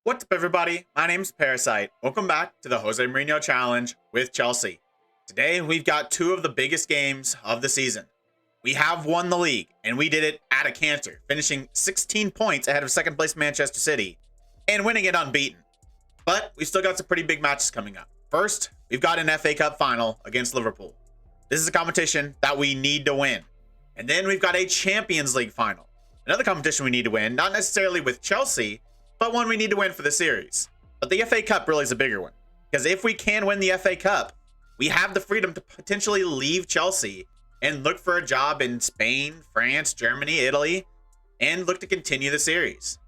What's up, everybody? My name's Parasite. Welcome back to the Jose Mourinho Challenge with Chelsea. Today, we've got two of the biggest games of the season. We have won the league, and we did it at a canter, finishing 16 points ahead of second place Manchester City and winning it unbeaten. But we've still got some pretty big matches coming up. First, we've got an FA Cup final against Liverpool. This is a competition that we need to win. And then we've got a Champions League final. Another competition we need to win, not necessarily with Chelsea, but one we need to win for the series. But the FA Cup really is a bigger one. Because if we can win the FA Cup, we have the freedom to potentially leave Chelsea and look for a job in Spain, France, Germany, Italy, and look to continue the series.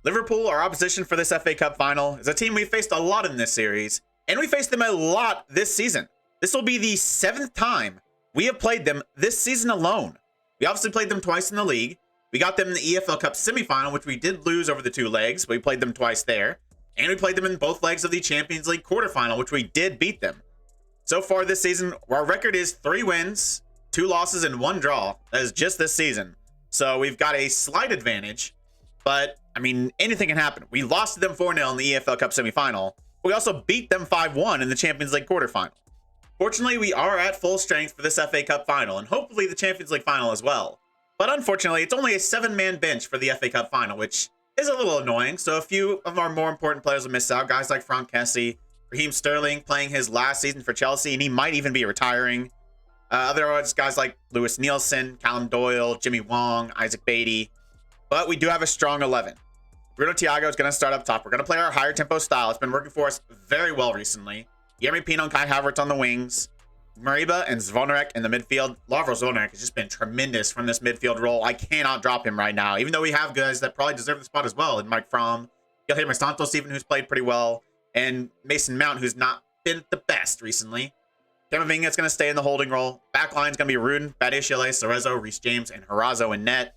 Liverpool, our opposition for this FA Cup final, is a team we faced a lot in this series, and we faced them a lot this season. This will be the 7th time we have played them this season alone. We obviously played them twice in the league. We got them in the EFL Cup semifinal, which we did lose over the 2 legs, but we played them twice there. And we played them in both legs of the Champions League quarterfinal, which we did beat them. So far this season, our record is 3 wins, 2 losses, and 1 draw. That is just this season. So we've got a slight advantage, but I mean, anything can happen. We lost to them 4-0 in the EFL Cup semifinal. We also beat them 5-1 in the Champions League quarterfinal. Fortunately, we are at full strength for this FA Cup final, and hopefully the Champions League final as well. But unfortunately, it's only a 7-man bench for the FA Cup final, which is a little annoying. So a few of our more important players will miss out. Guys like Frank Kessie, Raheem Sterling playing his last season for Chelsea, and he might even be retiring. Otherwise, guys like Lewis Nielsen, Callum Doyle, Jimmy Wong, Isaac Beatty. But we do have a strong 11. Bruno Thiago is going to start up top. We're going to play our higher tempo style. It's been working for us very well recently. Yeremy Pino and Kai Havertz on the wings. Mariba and Zvonarek in the midfield. Lovro Zvonarek has just been tremendous from this midfield role. I cannot drop him right now, even though we have guys that probably deserve the spot as well. And Mike Fromm, Guilherme Santos even, who's played pretty well, and Mason Mount, who's not been the best recently. Camavinga's going to stay in the holding role. Backline's going to be Rudin, Badiashile, Cerezo, Reece James, and Harazo in net.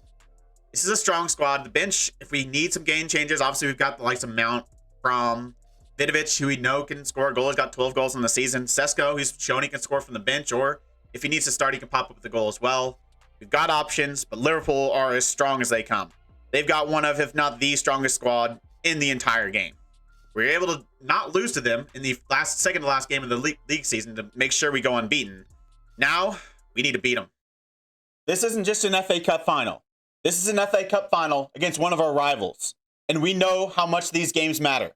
This is a strong squad. The bench, if we need some game changers, obviously we've got the likes of Mount, Fromm, Vidovic, who we know can score a goal. He's got 12 goals in the season. Sesko, who's shown he can score from the bench, or if he needs to start, he can pop up with a goal as well. We've got options, but Liverpool are as strong as they come. They've got one of, if not the strongest squad in the entire game. We were able to not lose to them in the second to last game of the league season to make sure we go unbeaten. Now, we need to beat them. This isn't just an FA Cup final. This is an FA Cup final against one of our rivals, and we know how much these games matter.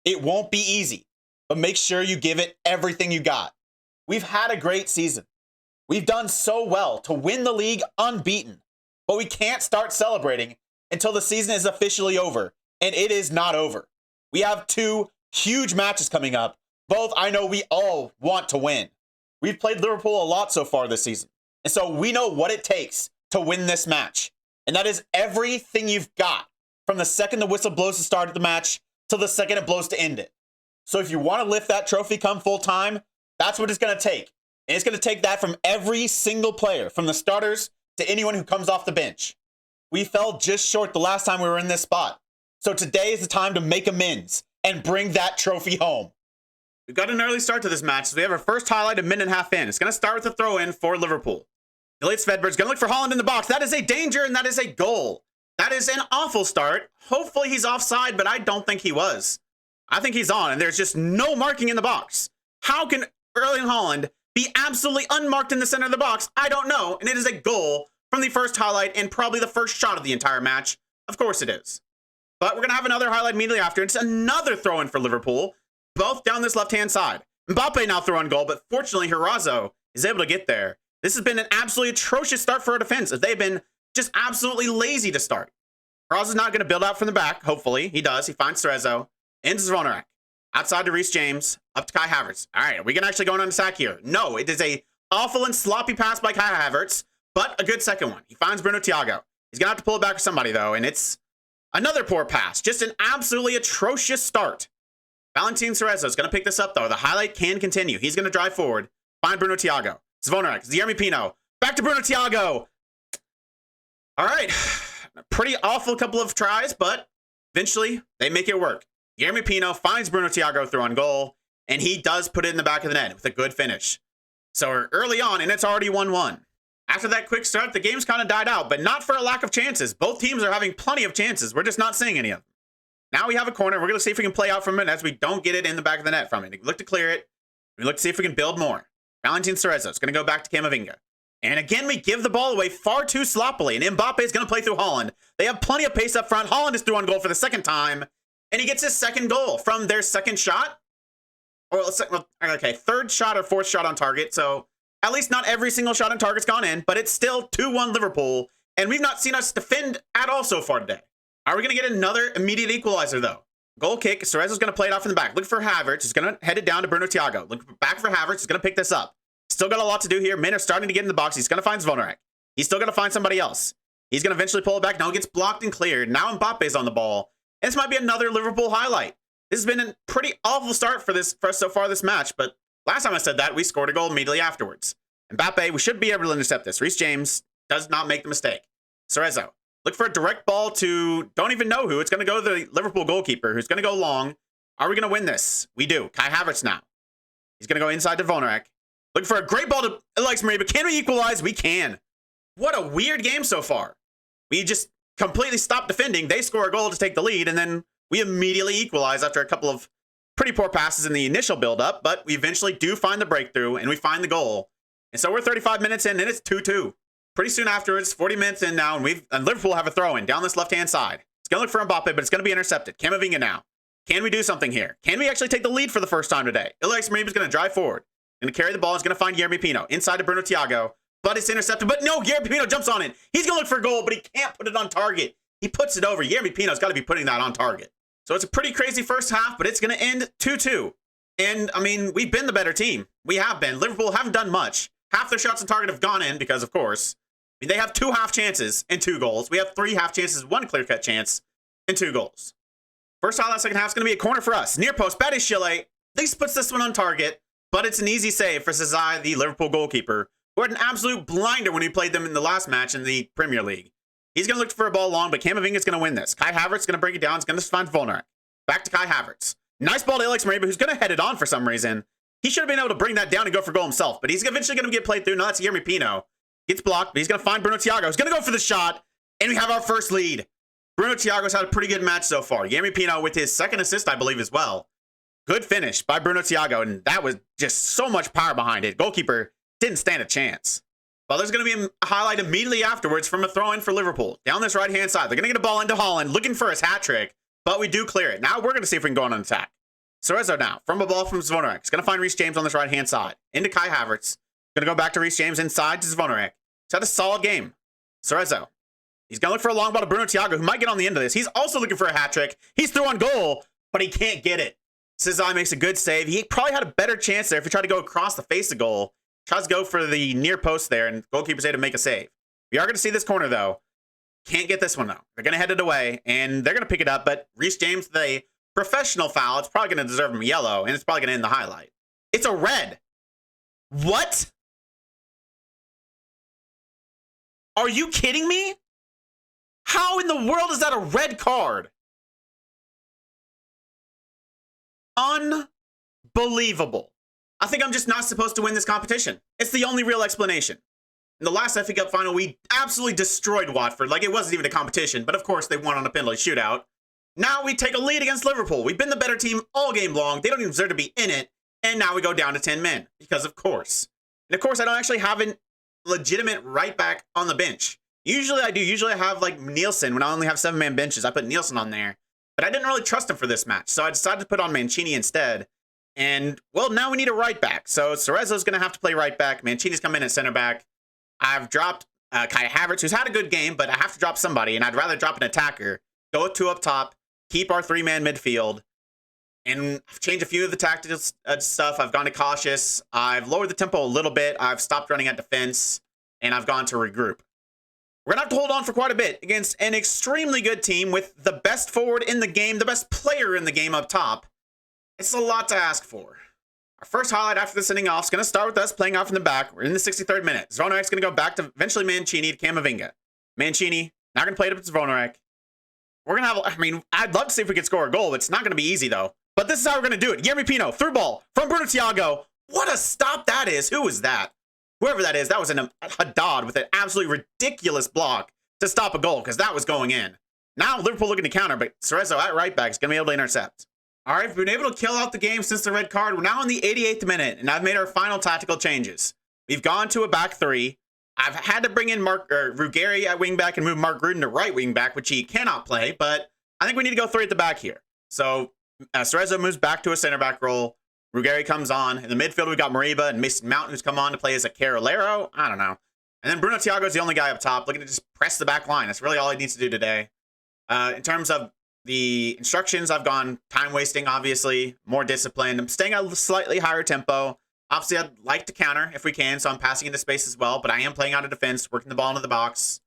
It won't be easy, but make sure you give it everything you got. We've had a great season. We've done so well to win the league unbeaten, but we can't start celebrating until the season is officially over, and it is not over. We have 2 huge matches coming up. Both I know we all want to win. We've played Liverpool a lot so far this season, and so we know what it takes to win this match, and that is everything you've got from the second the whistle blows to start the match till the second it blows to end it. So if you want to lift that trophy come full time, that's what it's going to take. And it's going to take that from every single player, from the starters to anyone who comes off the bench. We fell just short the last time we were in this spot. So today is the time to make amends and bring that trophy home. We've got an early start to this match, so we have our first highlight a minute and a half in. It's going to start with a throw-in for Liverpool. Elliot Svedberg's going to look for Haaland in the box. That is a danger, and that is a goal. That is an awful start. Hopefully he's offside, but I don't think he was. I think he's on, and there's just no marking in the box. How can Erling Haaland be absolutely unmarked in the center of the box? I don't know, and it is a goal from the first highlight and probably the first shot of the entire match. Of course it is. But we're going to have another highlight immediately after. It's another throw-in for Liverpool, both down this left-hand side. Mbappe now throwing goal, but fortunately Harazo is able to get there. This has been an absolutely atrocious start for our defense, as they've been just absolutely lazy to start. Harazo's not going to build out from the back. Hopefully, he does. He finds Cerezo. Into Zvonarek. Outside to Reece James. Up to Kai Havertz. All right, are we going to actually go on attack here? No, it is a awful and sloppy pass by Kai Havertz, but a good second one. He finds Bruno Thiago. He's going to have to pull it back for somebody, though, and it's another poor pass. Just an absolutely atrocious start. Valentin Cerezo is going to pick this up, though. The highlight can continue. He's going to drive forward. Find Bruno Thiago. Zvonarek. Yeremy Pino. Back to Bruno Thiago. All right. Pretty awful couple of tries, but eventually they make it work. Yeremy Pino finds Bruno Thiago through on goal, and he does put it in the back of the net with a good finish. So we're early on, and it's already 1-1. After that quick start, the game's kind of died out, but not for a lack of chances. Both teams are having plenty of chances. We're just not seeing any of them. Now we have a corner. We're going to see if we can play out from it as we don't get it in the back of the net from it. We look to clear it. We look to see if we can build more. Valentin Cerezo is going to go back to Camavinga. And again, we give the ball away far too sloppily. And Mbappe is going to play through Haaland. They have plenty of pace up front. Haaland is through on goal for the second time. And he gets his second goal from their second shot. Or, okay, third shot or fourth shot on target. So at least not every single shot on target's gone in. But it's still 2-1 Liverpool. And we've not seen us defend at all so far today. Are we going to get another immediate equalizer, though? Goal kick. Cerezo's going to play it off in the back. Look for Havertz. He's going to head it down to Bruno Thiago. Look back for Havertz. He's going to pick this up. Still got a lot to do here. Men are starting to get in the box. He's going to find Zvonarek. He's still going to find somebody else. He's going to eventually pull it back. Now it gets blocked and cleared. Now Mbappe's on the ball. And this might be another Liverpool highlight. This has been a pretty awful start for us so far this match. But last time I said that, we scored a goal immediately afterwards. Mbappe, we should be able to intercept this. Reece James does not make the mistake. Cerezo. Look for a direct ball to don't even know who. It's going to go to the Liverpool goalkeeper, who's going to go long. Are we going to win this? We do. Kai Havertz now. He's going to go inside to Vonarek. Looking for a great ball to Alex Murray, but can we equalize? We can. What a weird game so far. We just completely stopped defending. They score a goal to take the lead, and then we immediately equalize after a couple of pretty poor passes in the initial build-up, but we eventually do find the breakthrough, and we find the goal. And so we're 35 minutes in, and it's 2-2. Pretty soon afterwards, 40 minutes in now, and Liverpool have a throw-in down this left-hand side. It's going to look for Mbappe, but it's going to be intercepted. Camavinga now. Can we do something here? Can we actually take the lead for the first time today? Alex Murray is going to drive forward. Going to carry the ball. He's going to find Yeremy Pino. Inside to Bruno Thiago. But it's intercepted. But no, Yeremy Pino jumps on it. He's going to look for a goal, but he can't put it on target. He puts it over. Yeremy Pino's got to be putting that on target. So it's a pretty crazy first half, but it's going to end 2-2. And, I mean, we've been the better team. We have been. Liverpool haven't done much. Half their shots on target have gone in because, of course, I mean, they have 2 half chances and 2 goals. We have 3 half chances, 1 clear-cut chance, and 2 goals. First highlight, second half is going to be a corner for us. Near post, Badiashile. At least puts this one on target. But it's an easy save for Sazai, the Liverpool goalkeeper, who had an absolute blinder when he played them in the last match in the Premier League. He's going to look for a ball long, but Camavinga is going to win this. Kai Havertz is going to break it down. He's going to find Volnarek. Back to Kai Havertz. Nice ball to Alex Murray, who's going to head it on for some reason. He should have been able to bring that down and go for goal himself, but he's eventually going to get played through. Now that's Yeremy Pino. Gets blocked, but he's going to find Bruno Thiago. He's going to go for the shot, and we have our first lead. Bruno Thiago's had a pretty good match so far. Yeremy Pino with his second assist, I believe, as well. Good finish by Bruno Thiago, and that was just so much power behind it. Goalkeeper didn't stand a chance. Well, there's going to be a highlight immediately afterwards from a throw-in for Liverpool. Down this right-hand side, they're going to get a ball into Haaland, looking for his hat trick, but we do clear it. Now we're going to see if we can go on an attack. Cerezo now, from a ball from Zvonarek. He's going to find Reece James on this right-hand side. Into Kai Havertz. Going to go back to Reece James inside to Zvonarek. He's had a solid game. Cerezo. He's going to look for a long ball to Bruno Thiago, who might get on the end of this. He's also looking for a hat trick. He's through on goal, but he can't get it. Sazai makes a good save. He probably had a better chance there if he tried to go across the face of goal. Tries to go for the near post there, and the goalkeeper's able to make a save. We are going to see this corner, though. Can't get this one, though. They're going to head it away, and they're going to pick it up, but Reece James, the professional foul, it's probably going to deserve him a yellow, and it's probably going to end the highlight. It's a red. What? Are you kidding me? How in the world is that a red card? Unbelievable. I think I'm just not supposed to win this competition. It's the only real explanation. In the last FA Cup final, we absolutely destroyed Watford. Like, it wasn't even a competition, but of course they won on a penalty shootout. Now we take a lead against Liverpool. We've been the better team all game long. They don't even deserve to be in it. And now we go down to 10 men, because of course. And of course, I don't actually have a legitimate right back on the bench. Usually I do. Usually I have, like, Nielsen. When I only have 7-man benches, I put Nielsen on there. But I didn't really trust him for this match, so I decided to put on Mancini instead. And, well, now we need a right back. So Cerezo's going to have to play right back. Mancini's come in at center back. I've dropped Kai Havertz, who's had a good game, but I have to drop somebody, and I'd rather drop an attacker. Go with 2 up top, keep our 3-man midfield, and I've changed a few of the tactical stuff. I've gone to cautious. I've lowered the tempo a little bit. I've stopped running at defense, and I've gone to regroup. We're going to have to hold on for quite a bit against an extremely good team with the best forward in the game, the best player in the game up top. It's a lot to ask for. Our first highlight after this inning off is going to start with us playing off in the back. We're in the 63rd minute. Zvonarek's going to go back to eventually Mancini to Camavinga. Mancini, now going to play it up to Zvonak. We're going to have, I mean, I'd love to see if we could score a goal. It's not going to be easy, though. But this is how we're going to do it. Yeremy Pino, through ball from Bruno Thiago. What a stop that is. Who was that? Whoever that is, that was a Haddad with an absolutely ridiculous block to stop a goal, because that was going in. Now Liverpool looking to counter, but Cerezo at right back is going to be able to intercept. All right, we've been able to kill out the game since the red card. We're now in the 88th minute, and I've made our final tactical changes. We've gone to a back three. I've had to bring in Ruggeri at wing back and move Mark Gruden to right wing back, which he cannot play, but I think we need to go three at the back here. So Cerezo moves back to a center back role. Ruggeri comes on. In the midfield, we've got Mariba and Mason Mount, who's come on to play as a Carolero. I don't know. And then Bruno Thiago is the only guy up top, looking to just press the back line. That's really all he needs to do today. In terms of the instructions, I've gone time wasting, obviously, more disciplined. I'm staying at a slightly higher tempo. Obviously, I'd like to counter if we can, so I'm passing into space as well, but I am playing out of defense, working the ball into the box.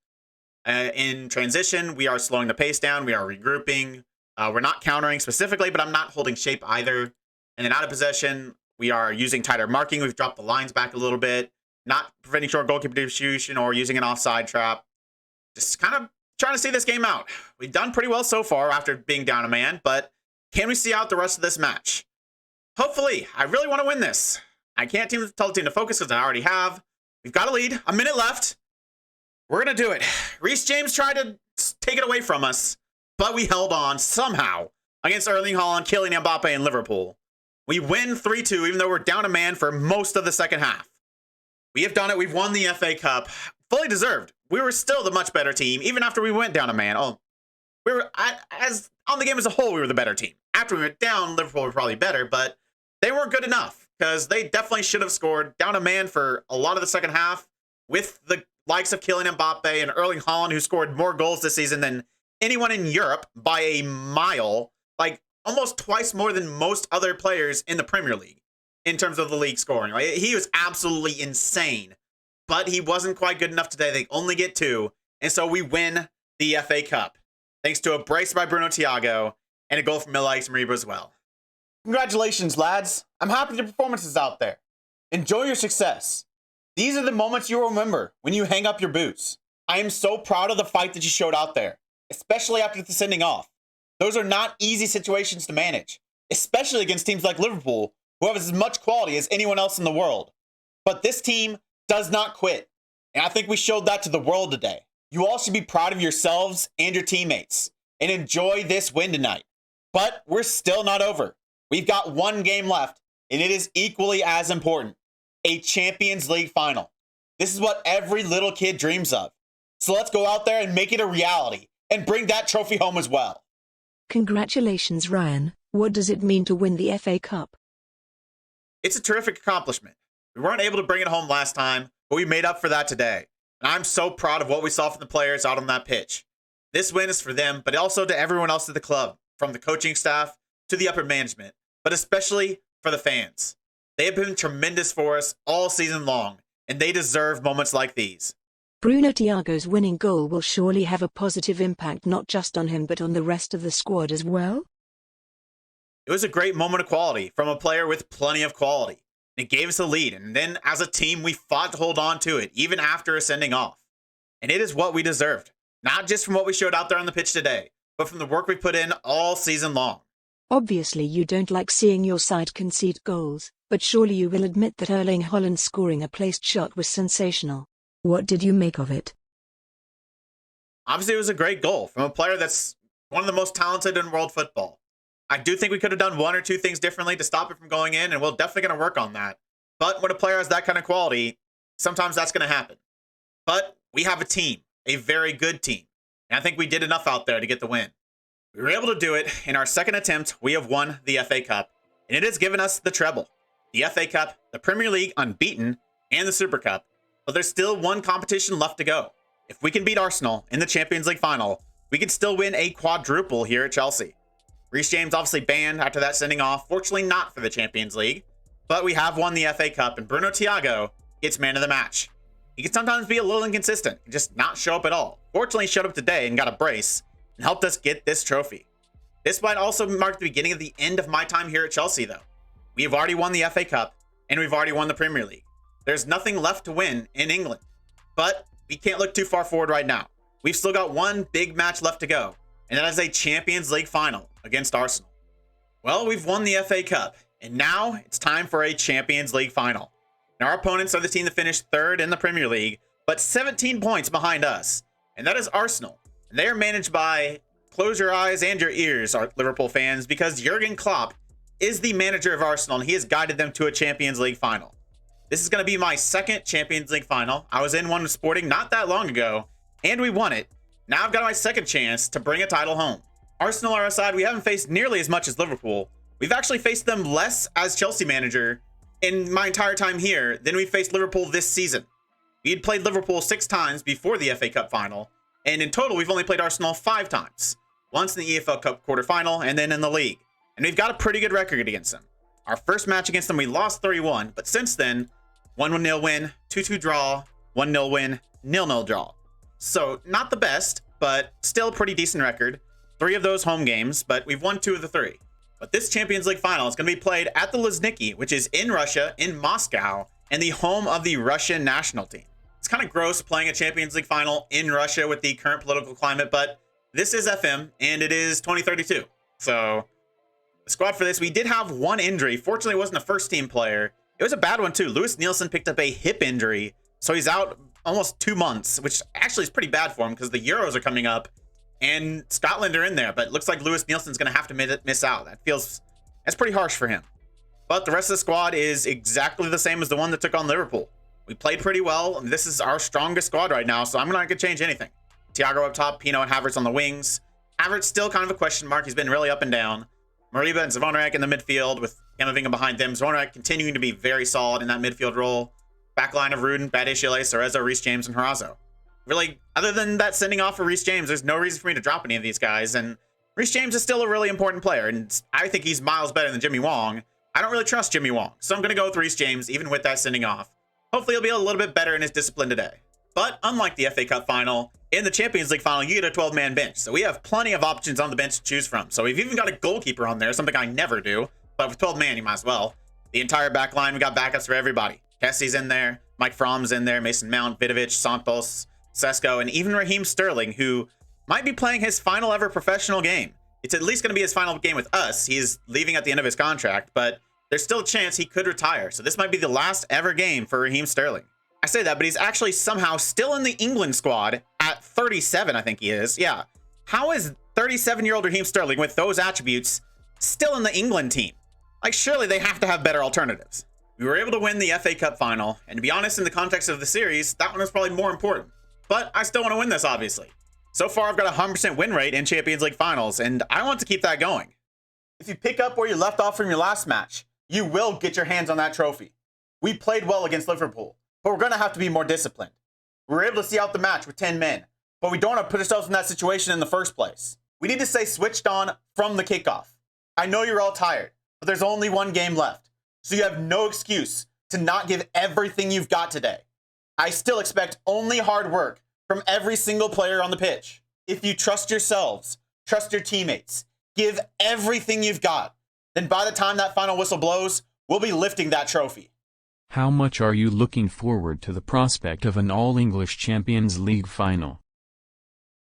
In transition, we are slowing the pace down. We are regrouping. We're not countering specifically, but I'm not holding shape either. And then out of possession, we are using tighter marking. We've dropped the lines back a little bit, not preventing short goalkeeper distribution or using an offside trap. Just kind of trying to see this game out. We've done pretty well so far after being down a man, but can we see out the rest of this match? Hopefully. I really want to win this. I can't tell the team to focus because I already have. We've got a lead. A minute left. We're going to do it. Reece James tried to take it away from us, but we held on somehow against Erling Haaland, Kylian Mbappe, and Liverpool. We win 3-2, even though we're down a man for most of the second half. We have done it. We've won the FA Cup. Fully deserved. We were still the much better team, even after we went down a man. Oh, we were, as on the game as a whole, we were the better team. After we went down, Liverpool were probably better, but they weren't good enough because they definitely should have scored down a man for a lot of the second half with the likes of Kylian Mbappe and Erling Haaland, who scored more goals this season than anyone in Europe by a mile, like almost twice more than most other players in the Premier League in terms of the league scoring. Like, he was absolutely insane, but he wasn't quite good enough today. They only get 2, and so we win the FA Cup thanks to a brace by Bruno Thiago and a goal from Alex Mariba as well. Congratulations, lads. I'm happy with your performances out there. Enjoy your success. These are the moments you'll remember when you hang up your boots. I am so proud of the fight that you showed out there, especially after the sending off. Those are not easy situations to manage, especially against teams like Liverpool, who have as much quality as anyone else in the world. But this team does not quit, and I think we showed that to the world today. You all should be proud of yourselves and your teammates, and enjoy this win tonight. But we're still not over. We've got one game left, and it is equally as important. A Champions League final. This is what every little kid dreams of. So let's go out there and make it a reality, and bring that trophy home as well. Congratulations, Ryan. What does it mean to win the FA Cup? It's a terrific accomplishment. We weren't able to bring it home last time, but we made up for that today. And I'm so proud of what we saw from the players out on that pitch. This win is for them, but also to everyone else at the club, from the coaching staff to the upper management, but especially for the fans. They have been tremendous for us all season long, and they deserve moments like these. Bruno Thiago's winning goal will surely have a positive impact not just on him but on the rest of the squad as well? It was a great moment of quality from a player with plenty of quality. It gave us a lead, and then as a team, we fought to hold on to it, even after a sending off. And it is what we deserved, not just from what we showed out there on the pitch today, but from the work we put in all season long. Obviously you don't like seeing your side concede goals, but surely you will admit that Erling Haaland scoring a placed shot was sensational. What did you make of it? Obviously, it was a great goal from a player that's one of the most talented in world football. I do think we could have done 1 or 2 things differently to stop it from going in, and we're definitely going to work on that. But when a player has that kind of quality, sometimes that's going to happen. But we have a team, a very good team, and I think we did enough out there to get the win. We were able to do it. In our second attempt, we have won the FA Cup, and it has given us the treble. The FA Cup, the Premier League Unbeaten, and the Super Cup. But there's still one competition left to go. If we can beat Arsenal in the Champions League final, we can still win a quadruple here at Chelsea. Reece James obviously banned after that sending off, fortunately not for the Champions League, but we have won the FA Cup, and Bruno Thiago gets man of the match. He can sometimes be a little inconsistent and just not show up at all. Fortunately, he showed up today and got a brace and helped us get this trophy. This might also mark the beginning of the end of my time here at Chelsea, though. We have already won the FA Cup, and we've already won the Premier League. There's nothing left to win in England, but we can't look too far forward right now. We've still got one big match left to go, and that is a Champions League final against Arsenal. Well, we've won the FA Cup, and now it's time for a Champions League final. Now, our opponents are the team that finished 3rd in the Premier League, but 17 points behind us, and that is Arsenal. And they are managed by close your eyes and your ears, Liverpool fans, because Jurgen Klopp is the manager of Arsenal, and he has guided them to a Champions League final. This is going to be my second Champions League final. I was in one with Sporting not that long ago, and we won it. Now I've got my second chance to bring a title home. Arsenal are a side we haven't faced nearly as much as Liverpool. We've actually faced them less as Chelsea manager in my entire time here than we faced Liverpool this season. We had played Liverpool 6 times before the FA Cup final, and in total we've only played Arsenal 5 times. Once in the EFL Cup quarterfinal and then in the league. And we've got a pretty good record against them. Our first match against them we lost 3-1, but since then 1-0 win, 2-2 draw, 1-0 win, 0-0 draw. So not the best, but still a pretty decent record. 3 of those home games, but we've won 2 of the 3. But this Champions League final is going to be played at the Luzhniki, which is in Russia, in Moscow, and the home of the Russian national team. It's kind of gross playing a Champions League final in Russia with the current political climate, but this is FM, and it is 2032. So the squad for this, we did have 1 injury. Fortunately, it wasn't a first-team player. It was a bad one, too. Lewis Nielsen picked up a hip injury, so he's out almost 2 months, which actually is pretty bad for him because the Euros are coming up, and Scotland are in there, but it looks like Lewis Nielsen's going to have to miss out. That's pretty harsh for him. But the rest of the squad is exactly the same as the one that took on Liverpool. We played pretty well, and this is our strongest squad right now, so I'm not going to change anything. Thiago up top, Pino and Havertz on the wings. Havertz still kind of a question mark. He's been really up and down. Mariba and Zvonarek in the midfield with Camavinga behind them. Zvonarek continuing to be very solid in that midfield role. Backline of Rudin, Badiashile, Cerezo, Reece James, and Harazo. Really, other than that sending off for Reece James, there's no reason for me to drop any of these guys. And Reece James is still a really important player, and I think he's miles better than Jimmy Wong. I don't really trust Jimmy Wong, so I'm going to go with Reece James, even with that sending off. Hopefully, he'll be a little bit better in his discipline today. But unlike the FA Cup final, in the Champions League final, you get a 12-man bench. So we have plenty of options on the bench to choose from. So we've even got a goalkeeper on there, something I never do. But with 12-man, you might as well. The entire back line, we got backups for everybody. Kessie's in there, Mike Fromm's in there, Mason Mount, Vidovic, Santos, Sesko, and even Raheem Sterling, who might be playing his final ever professional game. It's at least going to be his final game with us. He's leaving at the end of his contract, but there's still a chance he could retire. So this might be the last ever game for Raheem Sterling. I say that, but he's actually somehow still in the England squad at 37, I think he is. Yeah. How is 37-year-old Raheem Sterling with those attributes still in the England team? Like, surely they have to have better alternatives. We were able to win the FA Cup final, and to be honest, in the context of the series, that one was probably more important. But I still want to win this, obviously. So far, I've got a 100% win rate in Champions League finals, and I want to keep that going. If you pick up where you left off from your last match, you will get your hands on that trophy. We played well against Liverpool, but we're going to have to be more disciplined. We were able to see out the match with 10 men, but we don't want to put ourselves in that situation in the first place. We need to stay switched on from the kickoff. I know you're all tired, but there's only one game left, so you have no excuse to not give everything you've got today. I still expect only hard work from every single player on the pitch. If you trust yourselves, trust your teammates, give everything you've got, then by the time that final whistle blows, we'll be lifting that trophy. How much are you looking forward to the prospect of an All-English Champions League final?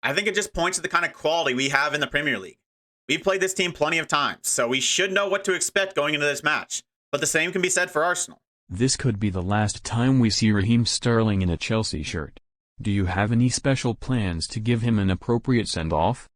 I think it just points to the kind of quality we have in the Premier League. We've played this team plenty of times, so we should know what to expect going into this match. But the same can be said for Arsenal. This could be the last time we see Raheem Sterling in a Chelsea shirt. Do you have any special plans to give him an appropriate send-off?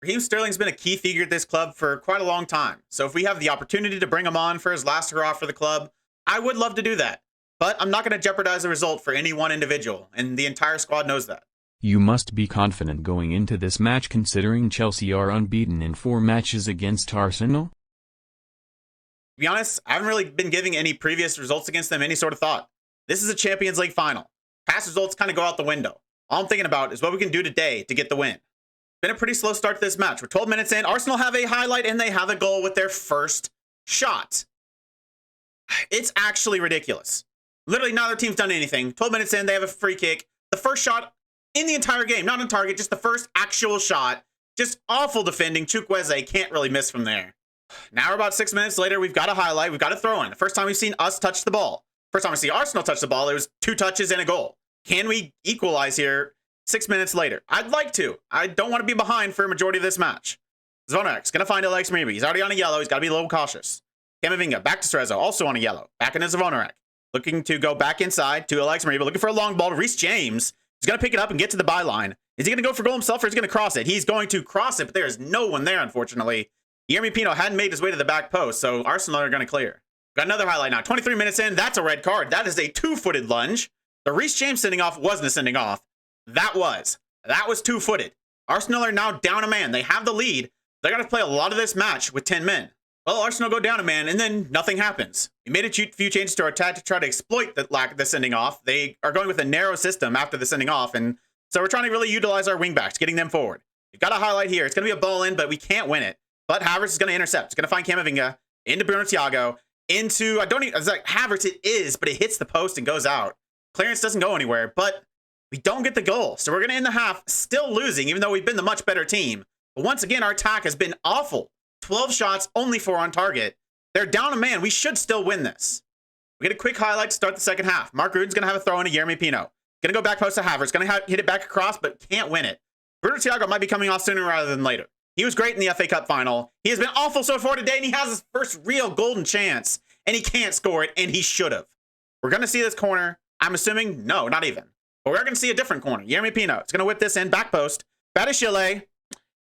Raheem Sterling's been a key figure at this club for quite a long time, so if we have the opportunity to bring him on for his last hurrah for the club, I would love to do that. But I'm not going to jeopardize the result for any one individual, and the entire squad knows that. You must be confident going into this match considering Chelsea are unbeaten in 4 matches against Arsenal? To be honest, I haven't really been giving any previous results against them any sort of thought. This is a Champions League final. Past results kind of go out the window. All I'm thinking about is what we can do today to get the win. Been a pretty slow start to this match. We're 12 minutes in. Arsenal have a highlight and they have a goal with their first shot. It's actually ridiculous. Literally neither team's done anything. 12 minutes in, they have a free kick. The first shot in the entire game, not on target, just the first actual shot. Just awful defending. Chukwueze can't really miss from there. Now we're about 6 minutes later. We've got a highlight. We've got a throw in. The first time we've seen us touch the ball. First time we see Arsenal touch the ball, it was 2 touches and a goal. Can we equalize here 6 minutes later? I'd like to. I don't want to be behind for a majority of this match. Zvonarek's going to find Alex Muribe. He's already on a yellow. He's got to be a little cautious. Camavinga back to Cerezo, also on a yellow. Back into Zvonarek. Looking to go back inside to Alex Muribe. Looking for a long ball to Reece James. He's going to pick it up and get to the byline. Is he going to go for goal himself or is he going to cross it? He's going to cross it, but there is no one there, unfortunately. Yeremy Pino hadn't made his way to the back post, so Arsenal are going to clear. Got another highlight now. 23 minutes in, that's a red card. That is a two-footed lunge. The Reece James sending off wasn't a sending off. That was two-footed. Arsenal are now down a man. They have the lead. They got to play a lot of this match with 10 men. Well, Arsenal go down a man, and then nothing happens. We made a few changes to our attack to try to exploit the lack of the sending off. They are going with a narrow system after the sending off, and so we're trying to really utilize our wingbacks, getting them forward. We've got a highlight here. It's going to be a ball in, but we can't win it. But Havertz is going to intercept. It's going to find Camavinga into Bruno Thiago, into, it's like Havertz it is, but it hits the post and goes out. Clearance doesn't go anywhere, but we don't get the goal. So we're going to end the half still losing, even though we've been the much better team. But once again, our attack has been awful. 12 shots, only 4 on target. They're down a man. We should still win this. We get a quick highlight to start the second half. Mark Ruden's going to have a throw in to Yeremy Pino. Going to go back post to Havertz. Going to hit it back across, but can't win it. Bruno Thiago might be coming off sooner rather than later. He was great in the FA Cup final. He has been awful so far today, and he has his first real golden chance, and he can't score it, and he should have. We're going to see this corner. I'm assuming, no, not even. But we're going to see a different corner. Yeremy Pino. It's going to whip this in, back post. Badiashile.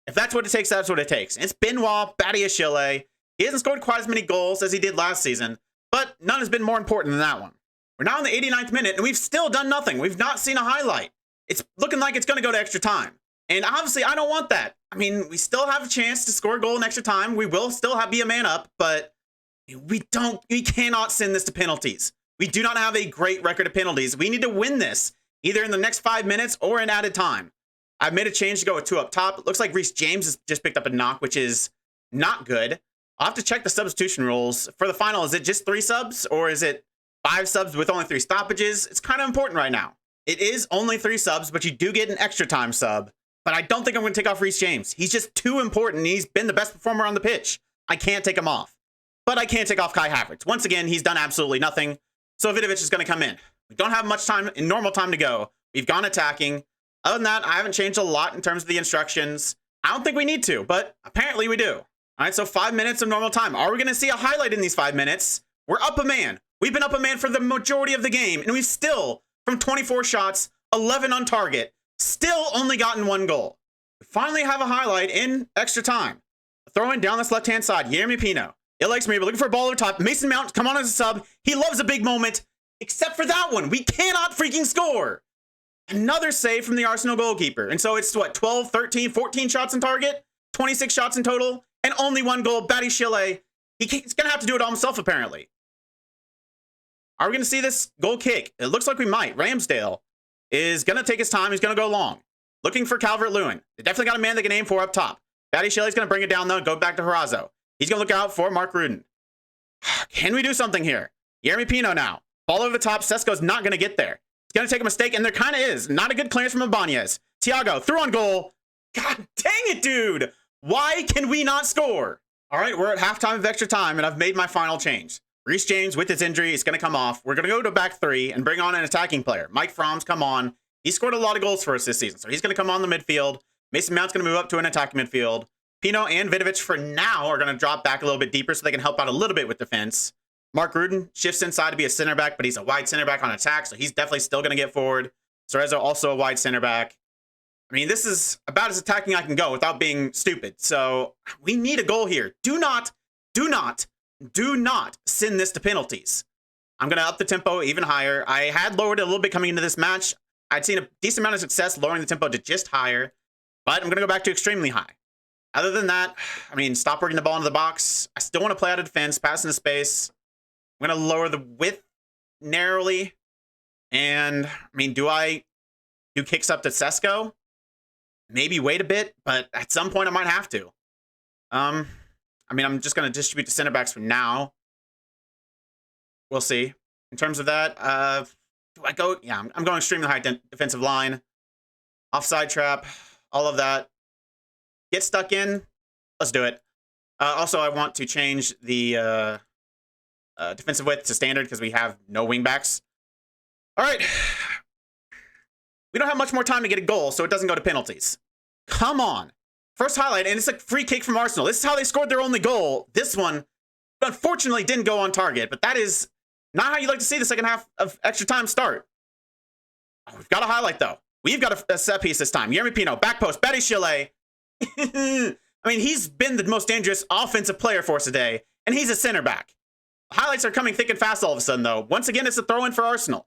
If that's what it takes, that's what it takes. It's Benoit Badiashile. He hasn't scored quite as many goals as he did last season, but none has been more important than that one. We're now in the 89th minute, and we've still done nothing. We've not seen a highlight. It's looking like it's going to go to extra time. And obviously, I don't want that. I mean, we still have a chance to score a goal in extra time. We will still be a man up, but we cannot send this to penalties. We do not have a great record of penalties. We need to win this, either in the next 5 minutes or in added time. I've made a change to go with 2 up top. It looks like Reece James has just picked up a knock, which is not good. I'll have to check the substitution rules. For the final, is it just 3 subs, or is it 5 subs with only 3 stoppages? It's kind of important right now. It is only 3 subs, but you do get an extra time sub. But I don't think I'm going to take off Reece James. He's just too important. He's been the best performer on the pitch. I can't take him off. But I can't take off Kai Havertz. Once again, he's done absolutely nothing. So Vidovic is going to come in. We don't have much time in normal time to go. We've gone attacking. Other than that, I haven't changed a lot in terms of the instructions. I don't think we need to, but apparently we do. All right, so 5 minutes of normal time. Are we going to see a highlight in these 5 minutes? We're up a man. We've been up a man for the majority of the game, and we've still, from 24 shots, 11 on target, still only gotten 1 goal. We finally have a highlight in extra time. Throwing down this left-hand side, Yeremy Pino. It likes me, but looking for a ball over top. Mason Mount, come on as a sub. He loves a big moment, except for that one. We cannot freaking score. Another save from the Arsenal goalkeeper. And so it's, what, 12, 13, 14 shots on target? 26 shots in total, and only 1 goal. Badiashile, he's going to have to do it all himself, apparently. Are we going to see this goal kick? It looks like we might. Ramsdale is going to take his time. He's going to go long. Looking for Calvert-Lewin. They definitely got a man they can aim for up top. Badiashile is going to bring it down, though, go back to Horazzo. He's going to look out for Mark Ruden. Can we do something here? Yeremy Pino now. Ball over the top. Sesko's not going to get there. He's going to take a mistake, and there kind of is. Not a good clearance from Ibanez. Thiago, through on goal. God dang it, dude. Why can we not score? All right, we're at halftime of extra time, and I've made my final change. Reece James, with his injury, is going to come off. We're going to go to back 3 and bring on an attacking player. Mike Fromm's come on. He scored a lot of goals for us this season, so he's going to come on the midfield. Mason Mount's going to move up to an attacking midfield. Pino and Vidovic, for now, are going to drop back a little bit deeper so they can help out a little bit with defense. Mark Ruden shifts inside to be a center back, but he's a wide center back on attack, so he's definitely still going to get forward. Cerezo also a wide center back. I mean, this is about as attacking I can go without being stupid. So we need a goal here. Do not send this to penalties. I'm going to up the tempo even higher. I had lowered it a little bit coming into this match. I'd seen a decent amount of success lowering the tempo to just higher, but I'm going to go back to extremely high. Other than that, I mean, stop working the ball into the box. I still want to play out of defense, pass into space. I'm going to lower the width narrowly. And, I mean, do I do kicks up to Sesko? Maybe wait a bit, but at some point I might have to. I mean, I'm just going to distribute the center backs for now. We'll see. In terms of that, do I go? Yeah, I'm going extremely high defensive line. Offside trap, all of that. Get stuck in. Let's do it. Also, I want to change the defensive width to standard because we have no wingbacks. All right. We don't have much more time to get a goal, so it doesn't go to penalties. Come on. First highlight, and it's a free kick from Arsenal. This is how they scored their only goal. This one, unfortunately, didn't go on target, but that is not how you like to see the second half of extra time start. Oh, we've got a highlight, though. We've got a set piece this time. Yeremy Pino, back post, Betty Chile. I mean, he's been the most dangerous offensive player for us today, and he's a center back. Highlights are coming thick and fast all of a sudden, though. Once again, it's a throw-in for Arsenal.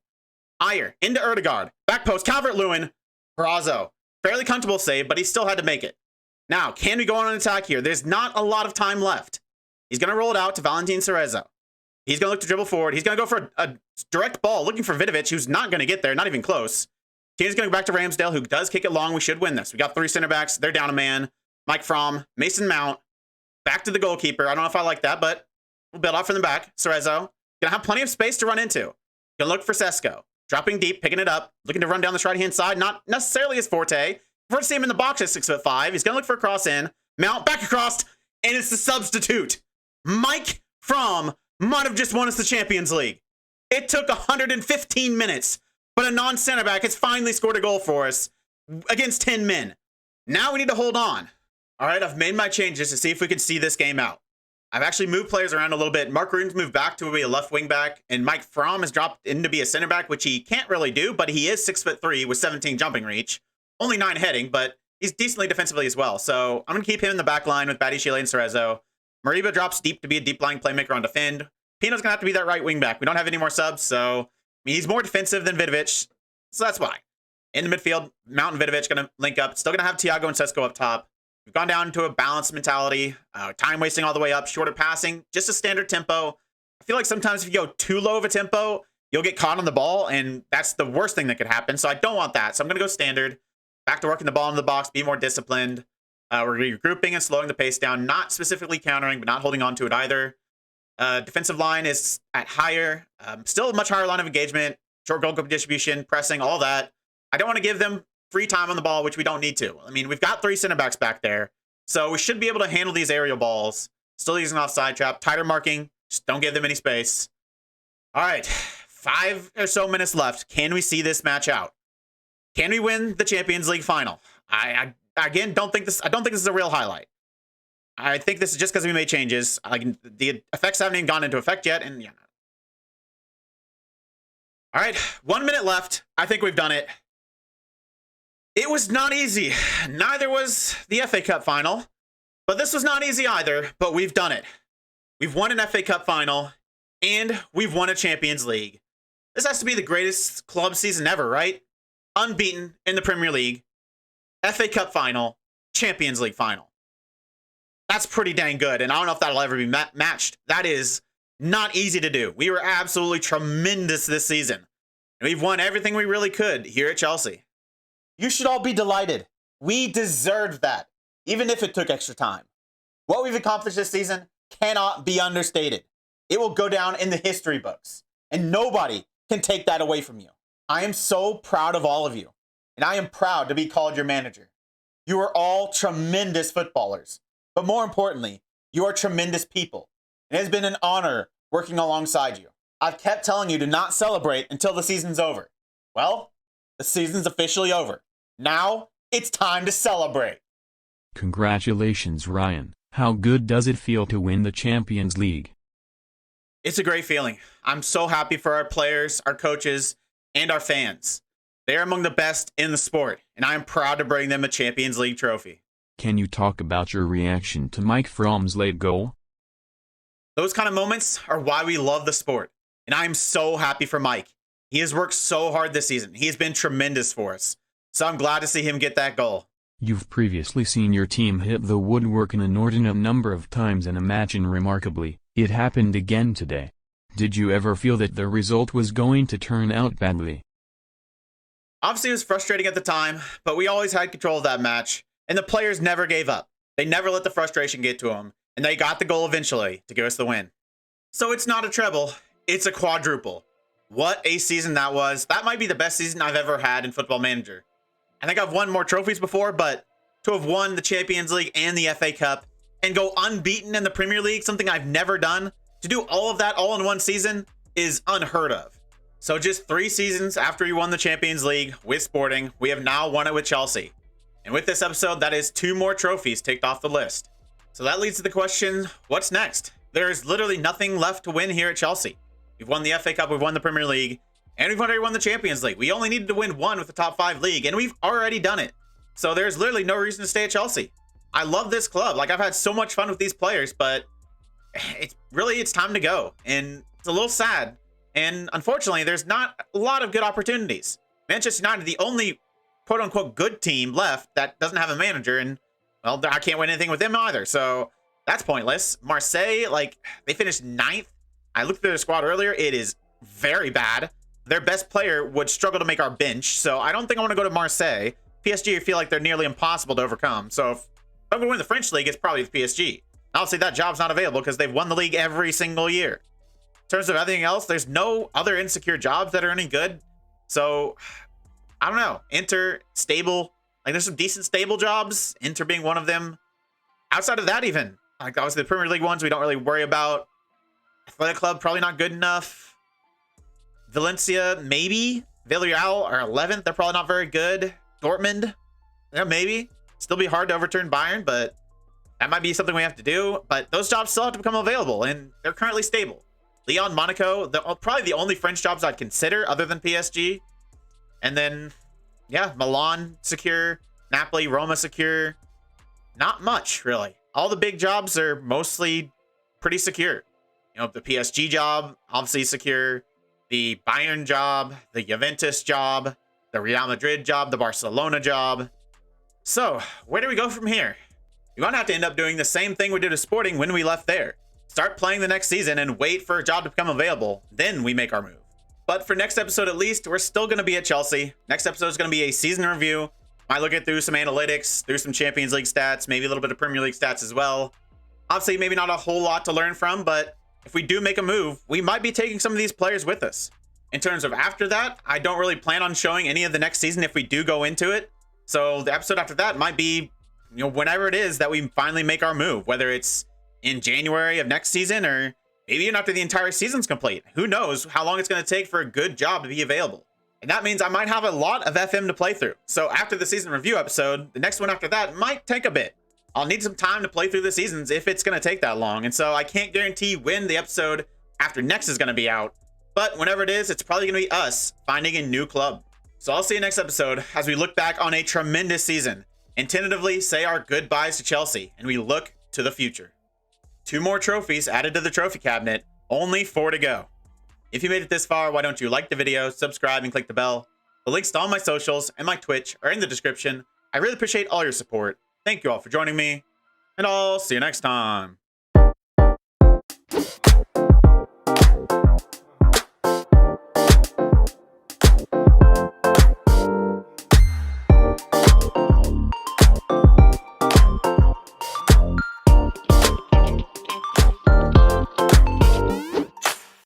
Ayer, into Erdegaard. Back post, Calvert-Lewin. Perazo. Fairly comfortable save, but he still had to make it. Now, can we go on an attack here? There's not a lot of time left. He's going to roll it out to Valentin Cerezo. He's going to look to dribble forward. He's going to go for a direct ball, looking for Vidovic, who's not going to get there, not even close. Team's going to go back to Ramsdale, who does kick it long. We should win this. We got 3 center backs. They're down a man. Mike Fromm, Mason Mount. Back to the goalkeeper. I don't know if I like that, but we'll build off from the back. Cerezo. Gonna have plenty of space to run into. Gonna look for Sesko. Dropping deep, picking it up. Looking to run down this right-hand side. Not necessarily his forte. Prefer to see him in the box at 6'5". He's gonna look for a cross in. Mount back across, and it's the substitute. Mike Fromm might have just won us the Champions League. It took 115 minutes, but a non-center back has finally scored a goal for us against 10 men. Now we need to hold on. All right, I've made my changes to see if we can see this game out. I've actually moved players around a little bit. Mark Rune's moved back to be a left wing back, and Mike Fromm has dropped in to be a center back, which he can't really do, but he is 6'3" with 17 jumping reach. Only 9 heading, but he's decently defensively as well. So I'm going to keep him in the back line with Badiashile and Cerezo. Mariba drops deep to be a deep lying playmaker on defend. Pino's going to have to be that right wing back. We don't have any more subs, so I mean, he's more defensive than Vidovic, so that's why. In the midfield, Mount and Vidovic going to link up. Still going to have Thiago and Sesko up top. We've gone down to a balanced mentality, time wasting all the way up, shorter passing, just a standard tempo. I feel like sometimes if you go too low of a tempo, you'll get caught on the ball, and that's the worst thing that could happen. So I don't want that. So I'm going to go standard, back to working the ball in the box, be more disciplined. We're regrouping and slowing the pace down, not specifically countering, but not holding on to it either. Defensive line is at higher, still a much higher line of engagement, short goal distribution, pressing, all that. I don't want to give them free time on the ball, which we don't need to. I mean, we've got 3 center backs back there, so we should be able to handle these aerial balls. Still using offside trap, tighter marking, just don't give them any space. All right, 5 or so minutes left. Can we see this match out? Can we win the Champions League final? I again don't think this is a real highlight. I think this is just because we made changes. The effects haven't even gone into effect yet, and yeah. All right, 1 minute left. I think we've done it. It was not easy. Neither was the FA Cup final, but this was not easy either, but we've done it. We've won an FA Cup final, and we've won a Champions League. This has to be the greatest club season ever, right? Unbeaten in the Premier League, FA Cup final, Champions League final. That's pretty dang good, and I don't know if that'll ever be matched. That is not easy to do. We were absolutely tremendous this season, and we've won everything we really could here at Chelsea. You should all be delighted. We deserved that, even if it took extra time. What we've accomplished this season cannot be understated. It will go down in the history books, and nobody can take that away from you. I am so proud of all of you, and I am proud to be called your manager. You are all tremendous footballers, but more importantly, you are tremendous people. It has been an honor working alongside you. I've kept telling you to not celebrate until the season's over. Well, the season's officially over. Now, it's time to celebrate. Congratulations, Ryan. How good does it feel to win the Champions League? It's a great feeling. I'm so happy for our players, our coaches, and our fans. They are among the best in the sport, and I am proud to bring them a Champions League trophy. Can you talk about your reaction to Mike Fromm's late goal? Those kind of moments are why we love the sport, and I am so happy for Mike. He has worked so hard this season. He has been tremendous for us. So I'm glad to see him get that goal. You've previously seen your team hit the woodwork an inordinate number of times in a match, and remarkably, it happened again today. Did you ever feel that the result was going to turn out badly? Obviously, it was frustrating at the time, but we always had control of that match, and the players never gave up. They never let the frustration get to them, and they got the goal eventually to give us the win. So it's not a treble, it's a quadruple. What a season that was. That might be the best season I've ever had in Football Manager. I think I've won more trophies before, but to have won the Champions League and the FA Cup and go unbeaten in the Premier League, something I've never done, to do all of that all in one season is unheard of. So just 3 seasons after we won the Champions League with Sporting, we have now won it with Chelsea. And with this episode, that is 2 more trophies ticked off the list. So that leads to the question, what's next? There's literally nothing left to win here at Chelsea. We've won the FA Cup, we've won the Premier League, And we've already won the Champions League. We only needed to win one with the top 5 league, and we've already done it. So there's literally no reason to stay at Chelsea. I love this club. Like, I've had so much fun with these players, but it's time to go. And it's a little sad. And unfortunately, there's not a lot of good opportunities. Manchester United, the only quote-unquote good team left that doesn't have a manager, and, well, I can't win anything with them either. So that's pointless. Marseille, like, they finished 9th. I looked through their squad earlier. It is very bad. Their best player would struggle to make our bench, so I don't think I want to go to Marseille. PSG, I feel like they're nearly impossible to overcome. So if I'm going to win the French league, it's probably the PSG. Obviously, that job's not available because they've won the league every single year. In terms of everything else, there's no other insecure jobs that are any good. So, I don't know. Inter, stable. Like, there's some decent stable jobs. Inter being one of them. Outside of that, even. Like, obviously, the Premier League ones we don't really worry about. Athletic Club, probably not good enough. Valencia, maybe. Villarreal are 11th. They're probably not very good. Dortmund, yeah, maybe. Still be hard to overturn Bayern, but that might be something we have to do. But those jobs still have to become available, and they're currently stable. Lyon, Monaco, probably the only French jobs I'd consider other than PSG. And then, yeah, Milan secure. Napoli, Roma secure. Not much, really. All the big jobs are mostly pretty secure. You know, the PSG job, obviously secure. The Bayern job, the Juventus job, the Real Madrid job, the Barcelona job. So, where do we go from here? We're going to have to end up doing the same thing we did with Sporting when we left there. Start playing the next season and wait for a job to become available. Then we make our move. But for next episode at least, we're still going to be at Chelsea. Next episode is going to be a season review. Might look at through some analytics, through some Champions League stats, maybe a little bit of Premier League stats as well. Obviously, maybe not a whole lot to learn from, but if we do make a move, we might be taking some of these players with us. In terms of after that, I don't really plan on showing any of the next season if we do go into it. So the episode after that might be, you know, whenever it is that we finally make our move, whether it's in January of next season or maybe even after the entire season's complete. Who knows how long it's going to take for a good job to be available. And that means I might have a lot of FM to play through. So after the season review episode, the next one after that might take a bit. I'll need some time to play through the seasons if it's going to take that long. And so I can't guarantee when the episode after next is going to be out. But whenever it is, it's probably going to be us finding a new club. So I'll see you next episode as we look back on a tremendous season and tentatively say our goodbyes to Chelsea and we look to the future. 2 more trophies added to the trophy cabinet, only 4 to go. If you made it this far, why don't you like the video, subscribe, and click the bell. The links to all my socials and my Twitch are in the description. I really appreciate all your support. Thank you all for joining me, and I'll see you next time.